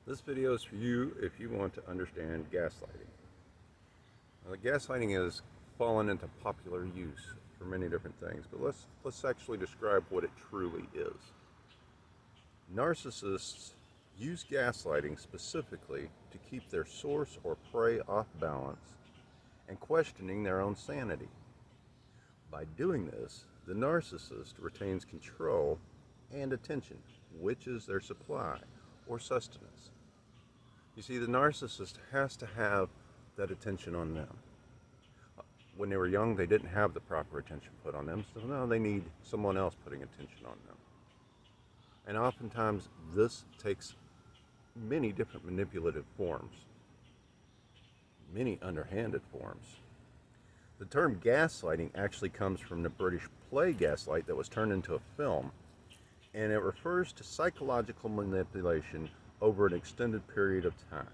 This video is for you if you want to understand gaslighting. Now, gaslighting has fallen into popular use for many different things, but let's actually describe what it truly is. Narcissists use gaslighting specifically to keep their source or prey off balance and questioning their own sanity. By doing this, the narcissist retains control and attention, which is their supply or sustenance. You see, the narcissist has to have that attention on them. When they were young, they didn't have the proper attention put on them, so now they need someone else putting attention on them. And oftentimes, this takes many different manipulative forms, many underhanded forms. The term gaslighting actually comes from the British play Gaslight that was turned into a film, and it refers to psychological manipulation over an extended period of time.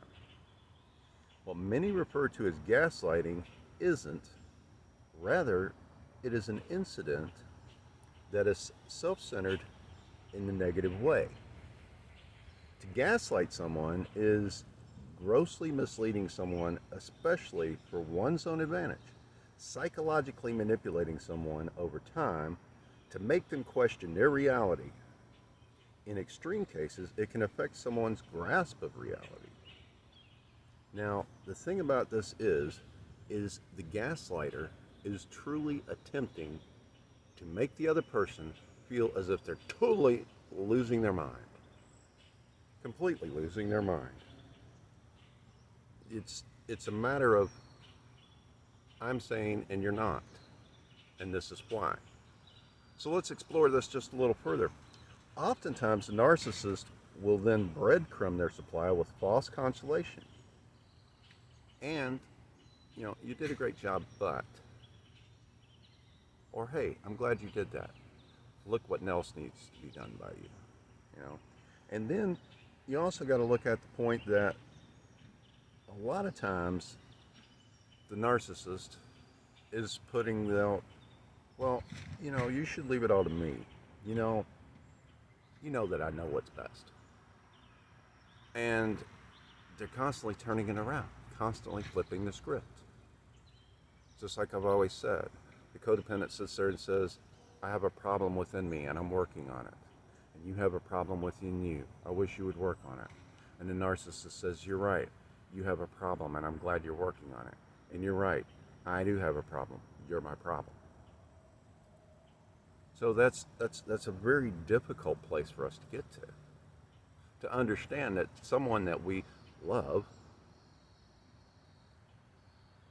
What many refer to as gaslighting isn't. Rather, it is an incident that is self-centered in the negative way. To gaslight someone is grossly misleading someone, especially for one's own advantage, psychologically manipulating someone over time to make them question their reality. In extreme cases, it can affect someone's grasp of reality. Now, the thing about this is the gaslighter is truly attempting to make the other person feel as if they're totally losing their mind. Completely losing their mind. It's a matter of, I'm saying and you're not, and this is why. So let's explore this just a little further. Oftentimes, the narcissist will then breadcrumb their supply with false consolation. And, you did a great job, but. Or, hey, I'm glad you did that. Look what else needs to be done by you. And then you also got to look at the point that a lot of times the narcissist is putting the, you should leave it all to me. You know that I know what's best. And they're constantly turning it around, constantly flipping the script. Just like I've always said, the codependent sits there and says, I have a problem within me and I'm working on it. And you have a problem within you. I wish you would work on it. And the narcissist says, you're right. You have a problem and I'm glad you're working on it. And you're right. I do have a problem. You're my problem. So that's a very difficult place for us to get to understand that someone that we love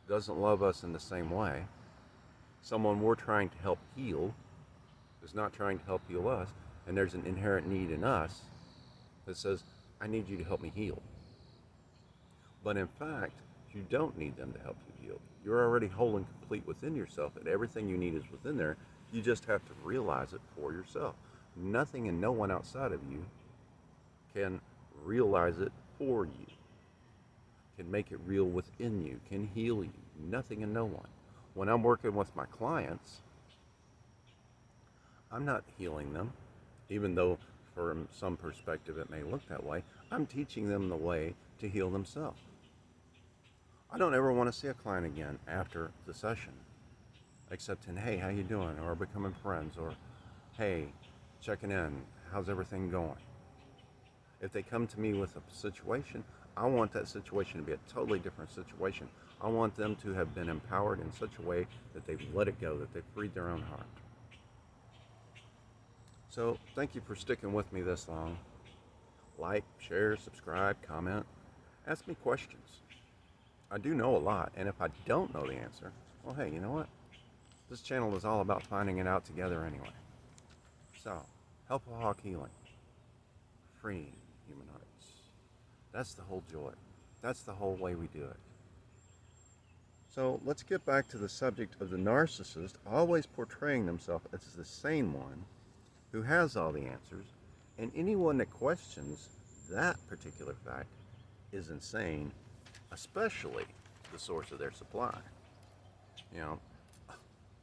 doesn't love us in the same way. Someone we're trying to help heal is not trying to help heal us, and there's an inherent need in us that says, I need you to help me heal. But in fact, you don't need them to help you heal. You're already whole and complete within yourself, and everything you need is within there. You just have to realize it for yourself. Nothing and no one outside of you can realize it for you, can make it real within you, can heal you. Nothing and no one. When I'm working with my clients, I'm not healing them, even though from some perspective it may look that way. I'm teaching them the way to heal themselves. I don't ever want to see a client again after the session, except in, hey, how you doing? Or becoming friends, or hey, checking in, how's everything going? If they come to me with a situation, I want that situation to be a totally different situation. I want them to have been empowered in such a way that they've let it go, that they've freed their own heart. So thank you for sticking with me this long. Like, share, subscribe, comment, ask me questions. I do know a lot, and if I don't know the answer, well, hey, you know what? This channel is all about finding it out together anyway. So, helpful hawk healing, freeing humanoids. That's the whole joy. That's the whole way we do it. So let's get back to the subject of the narcissist always portraying themselves as the sane one who has all the answers, and anyone that questions that particular fact is insane, especially the source of their supply.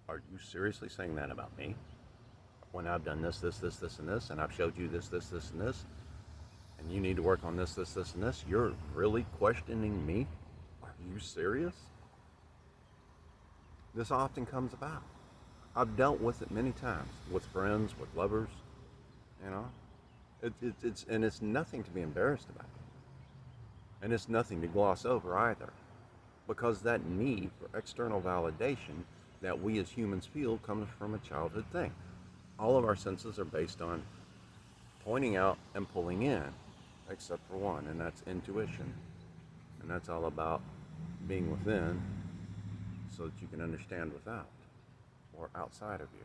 Are you seriously saying that about me? When I've done this, and this, and I've showed you this, and this? and you need to work on this, this, this, and this. You're really questioning me? Are you serious? This often comes about. I've dealt with it many times with friends, with lovers, you know. It's nothing to be embarrassed about. And it's nothing to gloss over either. Because that need for external validation that we as humans feel comes from a childhood thing. All of our senses are based on pointing out and pulling in, except for one, and that's intuition. And that's all about being within so that you can understand without or outside of you.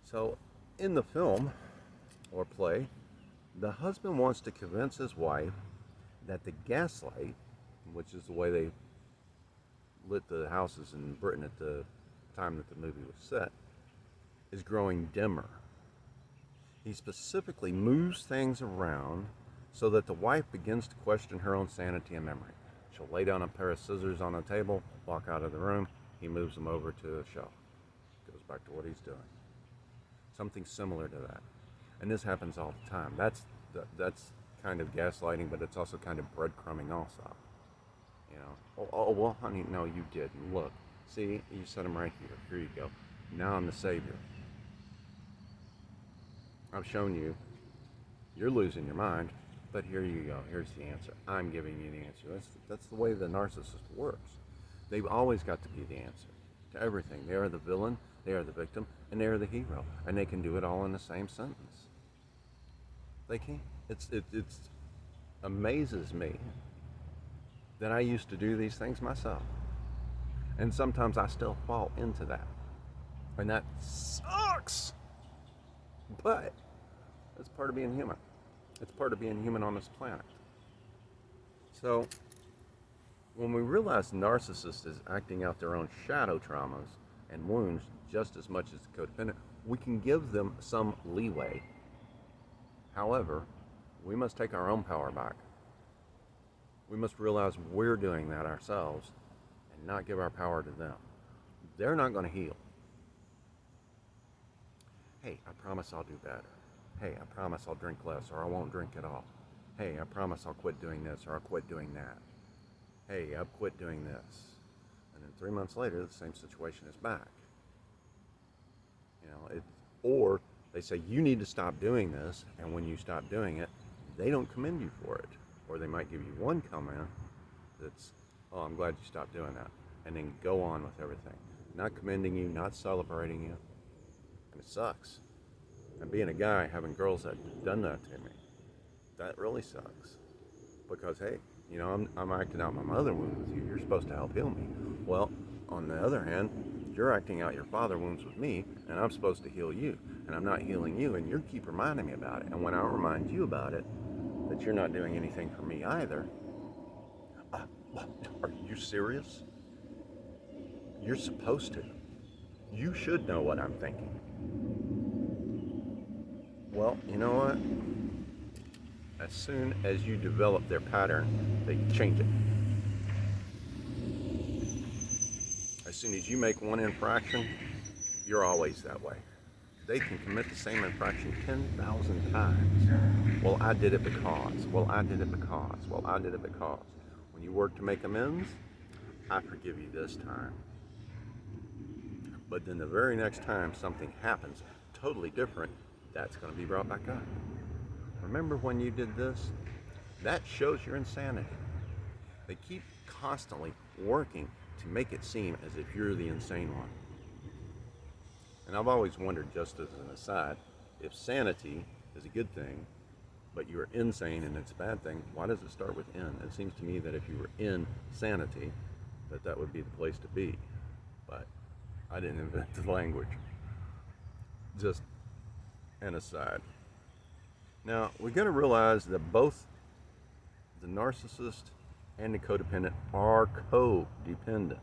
So, in the film or play, the husband wants to convince his wife that the gaslight, which is the way they lit the houses in Britain at the time that the movie was set, is growing dimmer. He specifically moves things around so that the wife begins to question her own sanity and memory. She'll lay down a pair of scissors on a table, walk out of the room, he moves them over to a shelf. Goes back to what he's doing. Something similar to that. And this happens all the time. That's kind of gaslighting, but it's also kind of breadcrumbing also. You know, oh, well, honey, no, you didn't. Look, see, you set him right here. Here you go. Now I'm the savior. I've shown you. You're losing your mind, but here you go. Here's the answer. I'm giving you the answer. That's the way the narcissist works. They've always got to be the answer to everything. They are the villain, they are the victim, and they are the hero, and they can do it all in the same sentence. They can. It amazes me that I used to do these things myself, and sometimes I still fall into that, and that sucks. But it's part of being human. It's part of being human on this planet. So when we realize narcissists is acting out their own shadow traumas and wounds just as much as the codependent, we can give them some leeway. However, we must take our own power back. We must realize we're doing that ourselves and not give our power to them. They're not going to heal. Hey, I promise I'll do better. Hey, I promise I'll drink less, or I won't drink at all. Hey, I promise I'll quit doing this, or I'll quit doing that. Hey, I've quit doing this. And then 3 months later, the same situation is back. You know, or they say, you need to stop doing this, and when you stop doing it, they don't commend you for it. Or they might give you one comment that's, oh, I'm glad you stopped doing that, and then go on with everything. Not commending you, not celebrating you. And it sucks. And being a guy, having girls that have done that to me, that really sucks. Because, hey, you know, I'm acting out my mother wound with you. You're supposed to help heal me. Well, on the other hand, you're acting out your father wounds with me, and I'm supposed to heal you. And I'm not healing you, and you keep reminding me about it. And when I remind you about it, that you're not doing anything for me either, are you serious? You're supposed to. You should know what I'm thinking. Well, you know what? As soon as you develop their pattern, they change it. As soon as you make one infraction, you're always that way. They can commit the same infraction 10,000 times. Well, I did it because. Well, I did it because. Well, I did it because. When you work to make amends, I forgive you this time. But then the very next time something happens totally different, that's going to be brought back up. Remember when you did this? That shows your insanity. They keep constantly working to make it seem as if you're the insane one. And I've always wondered, just as an aside, if sanity is a good thing, but you're insane and it's a bad thing, why does it start with N? It seems to me that if you were in sanity, that would be the place to be. But I didn't invent the language. Just an aside. Now, we're going to realize that both the narcissist and the codependent are codependent.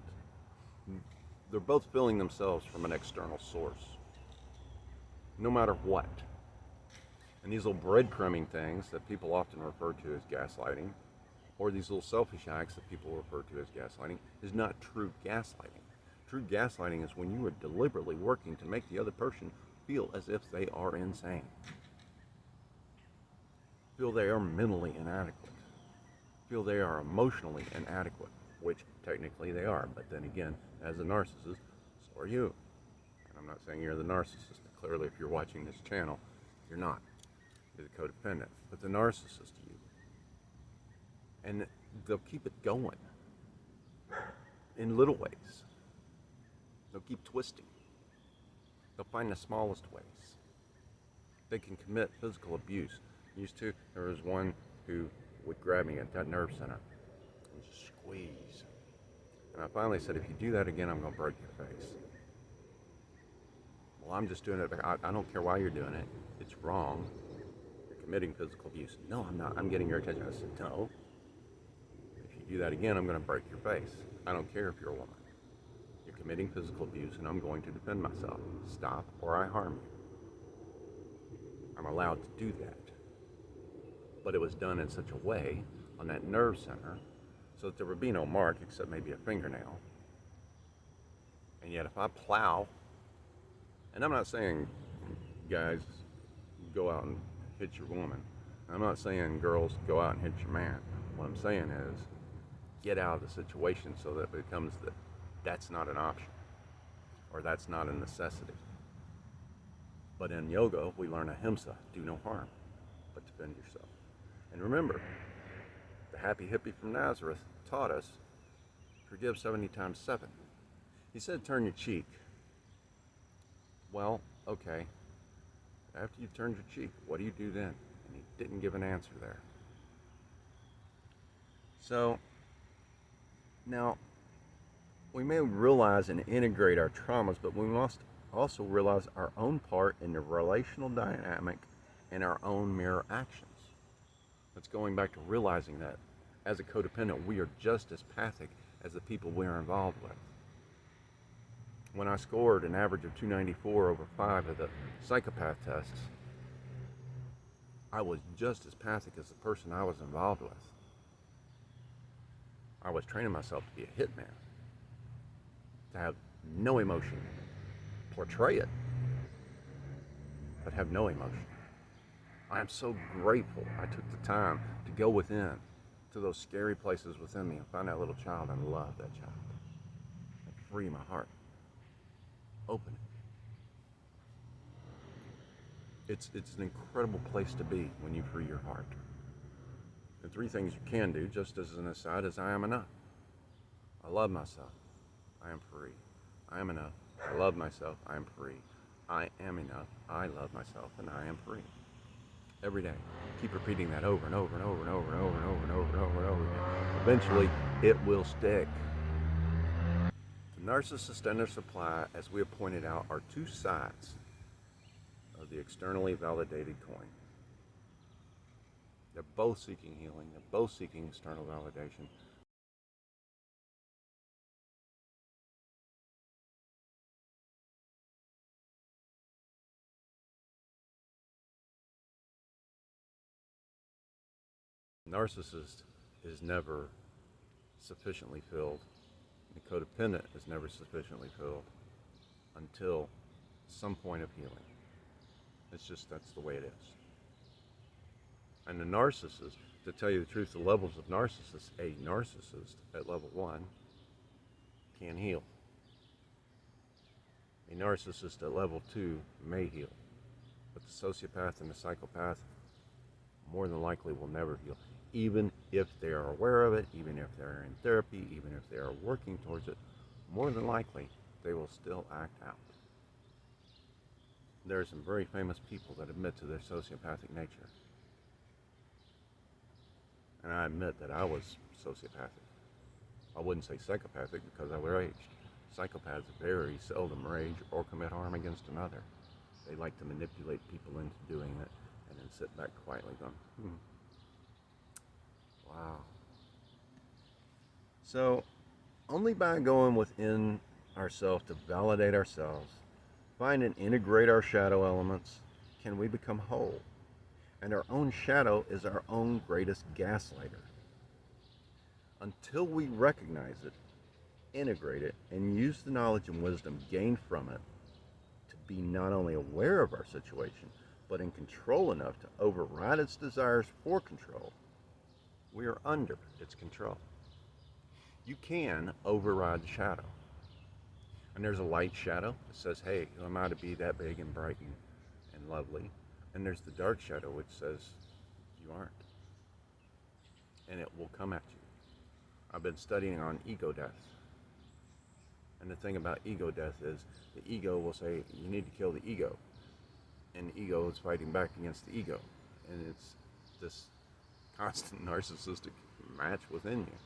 They're both filling themselves from an external source, no matter what. And these little breadcrumbing things that people often refer to as gaslighting, or these little selfish acts that people refer to as gaslighting, is not true gaslighting. True gaslighting is when you are deliberately working to make the other person feel as if they are insane. feel they are mentally inadequate, feel they are emotionally inadequate, which technically they are. But then again, as a narcissist, so are you. And I'm not saying you're the narcissist. Clearly, if you're watching this channel, you're not. You're the codependent. But the narcissist, you. And they'll keep it going in little ways. They'll keep twisting. They'll find the smallest ways. They can commit physical abuse. Used to, there was one who would grab me at that nerve center and just squeeze. And I finally said, if you do that again, I'm going to break your face. Well, I'm just doing it. I don't care why you're doing it. It's wrong. You're committing physical abuse. No, I'm not. I'm getting your attention. I said, no. If you do that again, I'm going to break your face. I don't care if you're a woman. You're committing physical abuse, and I'm going to defend myself. Stop, or I harm you. I'm allowed to do that. But it was done in such a way on that nerve center so that there would be no mark except maybe a fingernail. And yet if I plow, and I'm not saying guys go out and hit your woman. I'm not saying girls go out and hit your man. What I'm saying is get out of the situation so that it becomes that that's not an option or that's not a necessity. But in yoga, we learn ahimsa, do no harm, but defend yourself. And remember, the happy hippie from Nazareth taught us, forgive 70 times 7. He said, turn your cheek. Well, okay. After you turned your cheek, what do you do then? And he didn't give an answer there. So, now, we may realize and integrate our traumas, but we must also realize our own part in the relational dynamic and our own mirror actions. That's going back to realizing that as a codependent, we are just as pathic as the people we're involved with. When I scored an average of 294 over 5 of the psychopath tests, I was just as pathic as the person I was involved with. I was training myself to be a hitman, to have no emotion, portray it, but have no emotion. I am so grateful I took the time to go within to those scary places within me and find that little child and love that child and free my heart. Open it. It's an incredible place to be when you free your heart. The 3 things you can do, just as an aside, is I am enough. I love myself. I am free. I am enough. I love myself. I am free. I am enough. I love myself, and I am free. Every day. Keep repeating that over and over and over and over and over and over and over and over and over again. Eventually, it will stick. The narcissist and their supply, as we have pointed out, are 2 sides of the externally validated coin. They're both seeking healing. They're both seeking external validation. The narcissist is never sufficiently filled. The codependent is never sufficiently filled until some point of healing. That's the way it is. And the narcissist, to tell you the truth, the levels of narcissists, a narcissist at level 1 can heal. A narcissist at level 2 may heal. But the sociopath and the psychopath more than likely will never heal. Even if they are aware of it, even if they're in therapy, even if they are working towards it, more than likely they will still act out. There are some very famous people that admit to their sociopathic nature. And I admit that I was sociopathic. I wouldn't say psychopathic because I raged. Psychopaths very seldom rage or commit harm against another. They like to manipulate people into doing it and then sit back quietly going, Wow. So, only by going within ourselves to validate ourselves, find and integrate our shadow elements, can we become whole. And our own shadow is our own greatest gaslighter. Until we recognize it, integrate it, and use the knowledge and wisdom gained from it to be not only aware of our situation, but in control enough to override its desires for control, we are under its control. You can override the shadow. And there's a light shadow that says, hey, who am I to be that big and bright and lovely? And there's the dark shadow which says, you aren't. And it will come at you. I've been studying on ego death. And the thing about ego death is the ego will say, you need to kill the ego. And the ego is fighting back against the ego. And it's this constant narcissistic match within you.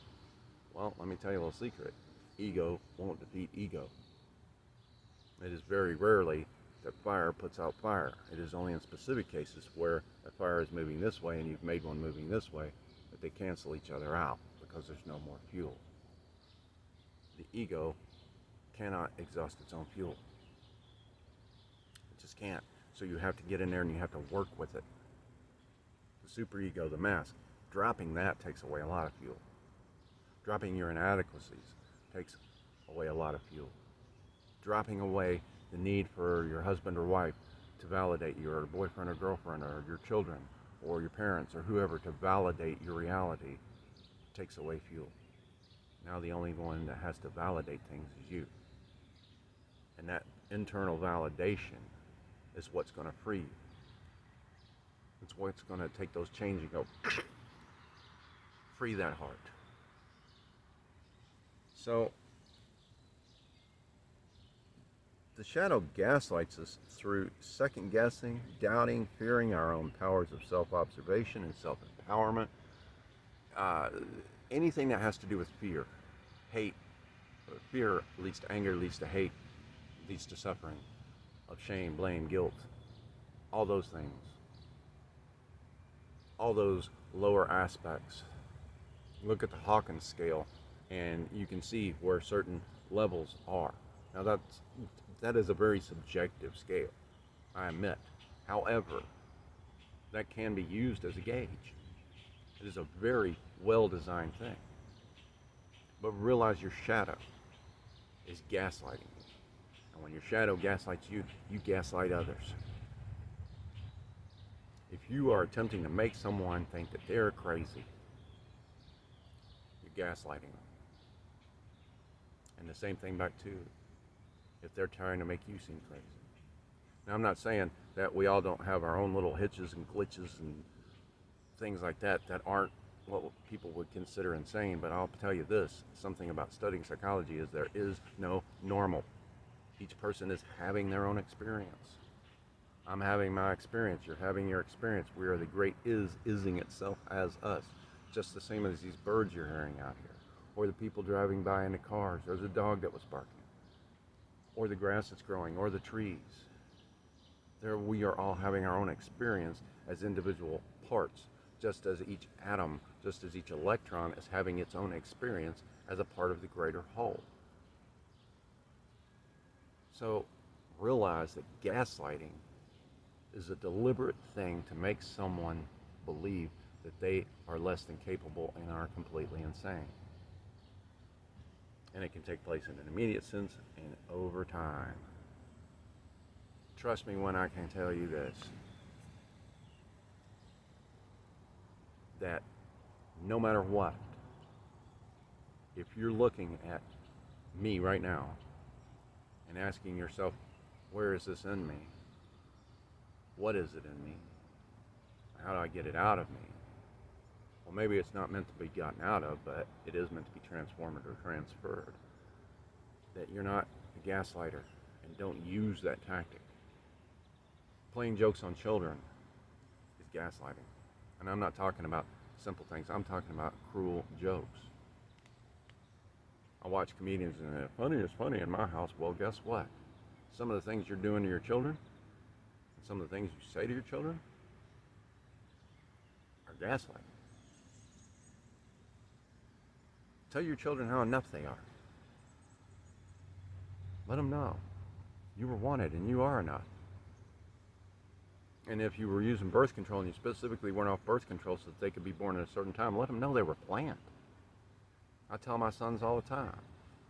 Well, let me tell you a little secret. Ego won't defeat ego. It is very rarely that fire puts out fire. It is only in specific cases where a fire is moving this way and you've made one moving this way that they cancel each other out because there's no more fuel. The ego cannot exhaust its own fuel. It just can't. So you have to get in there and you have to work with it. The superego, the mask, dropping that takes away a lot of fuel. Dropping your inadequacies takes away a lot of fuel. Dropping away the need for your husband or wife to validate you, or boyfriend or girlfriend, or your children, or your parents, or whoever to validate your reality takes away fuel. Now the only one that has to validate things is you. And that internal validation is what's going to free you. It's what's going to take those chains and go, free that heart. So, the shadow gaslights us through second guessing, doubting, fearing our own powers of self-observation and self-empowerment. Anything that has to do with fear, hate. Fear leads to anger, leads to hate, leads to suffering, of shame, blame, guilt. All those things. All those lower aspects. Look at the Hawkins scale and you can see where certain levels are. Now that is a very subjective scale, I admit. However, that can be used as a gauge. It is a very well-designed thing. But realize your shadow is gaslighting you. And when your shadow gaslights you, you gaslight others. If you are attempting to make someone think that they're crazy, you're gaslighting them. And the same thing back to if they're trying to make you seem crazy. Now, I'm not saying that we all don't have our own little hitches and glitches and things like that aren't what people would consider insane, but I'll tell you this, something about studying psychology is there is no normal. Each person is having their own experience. I'm having my experience, you're having your experience. We are the great ising itself as us, just the same as these birds you're hearing out here, or the people driving by in the cars, or the dog that was barking, or the grass that's growing, or the trees. There we are all having our own experience as individual parts, just as each atom, just as each electron is having its own experience as a part of the greater whole. So realize that gaslighting is a deliberate thing to make someone believe that they are less than capable and are completely insane. And it can take place in an immediate sense and over time. Trust me when I can tell you this, that no matter what, if you're looking at me right now and asking yourself, where is this in me? What is it in me? How do I get it out of me? Well, maybe it's not meant to be gotten out of, but it is meant to be transformed or transferred. That you're not a gaslighter, and don't use that tactic. Playing jokes on children is gaslighting. And I'm not talking about simple things. I'm talking about cruel jokes. I watch comedians and funny is funny in my house. Well, guess what? Some of the things you're doing to your children, and some of the things you say to your children, are gaslighting. Tell your children how enough they are. Let them know you were wanted and you are enough. And if you were using birth control and you specifically went off birth control so that they could be born at a certain time, let them know they were planned. I tell my sons all the time,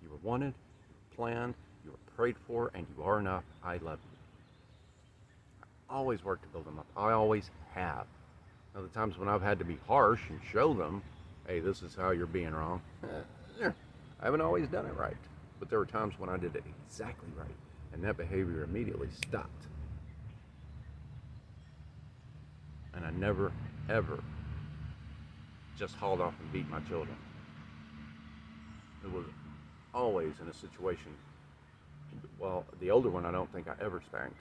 you were wanted, you were planned, you were prayed for, and you are enough. I love you. always work to build them up. I always have. Now, the times when I've had to be harsh and show them, hey, this is how you're being wrong, I haven't always done it right. But there were times when I did it exactly right, and that behavior immediately stopped. And I never, ever just hauled off and beat my children. It was always in a situation. Well, the older one I don't think I ever spanked.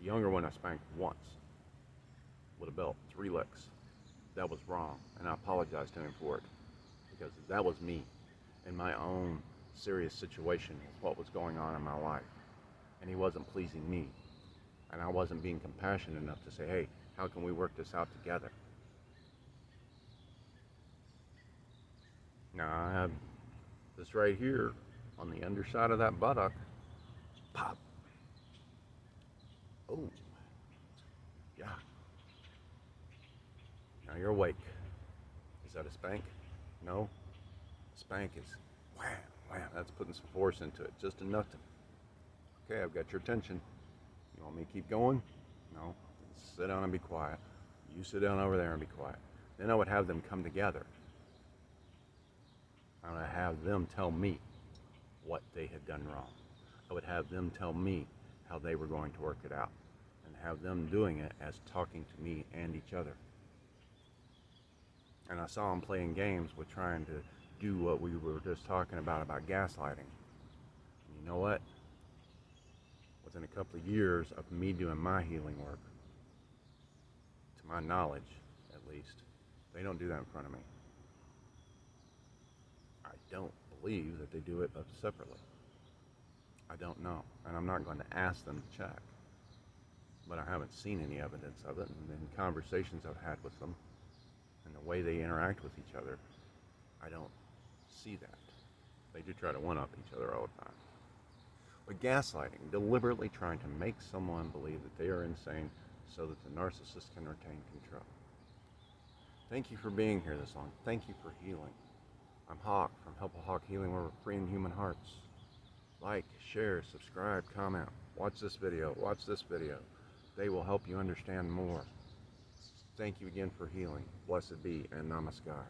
The younger one I spanked once with a belt, 3 licks. That was wrong, and I apologized to him for it, because that was me in my own serious situation with what was going on in my life, and he wasn't pleasing me, and I wasn't being compassionate enough to say, hey, how can we work this out together? Now I have this right here on the underside of that buttock. Pop. Oh, yeah. Now you're awake. Is that a spank? No. Spank is wham, wham. That's putting some force into it, just enough to. Okay, I've got your attention. You want me to keep going? No. Sit down and be quiet. You sit down over there and be quiet. Then I would have them come together. I would have them tell me what they had done wrong. I would have them tell me how they were going to work it out, and have them doing it as talking to me and each other. And I saw them playing games with trying to do what we were just talking about gaslighting. And you know what? Within a couple of years of me doing my healing work, to my knowledge at least, they don't do that in front of me. I don't believe that they do it separately. I don't know, and I'm not going to ask them to check. But I haven't seen any evidence of it, and in conversations I've had with them, and the way they interact with each other, I don't see that. They do try to one-up each other all the time. But gaslighting, deliberately trying to make someone believe that they are insane so that the narcissist can retain control. Thank you for being here this long. Thank you for healing. I'm Hawk from Help a Hawk Healing, where we're freeing human hearts. Like, share, subscribe, comment. Watch this video. Watch this video. They will help you understand more. Thank you again for healing. Blessed be and namaskar.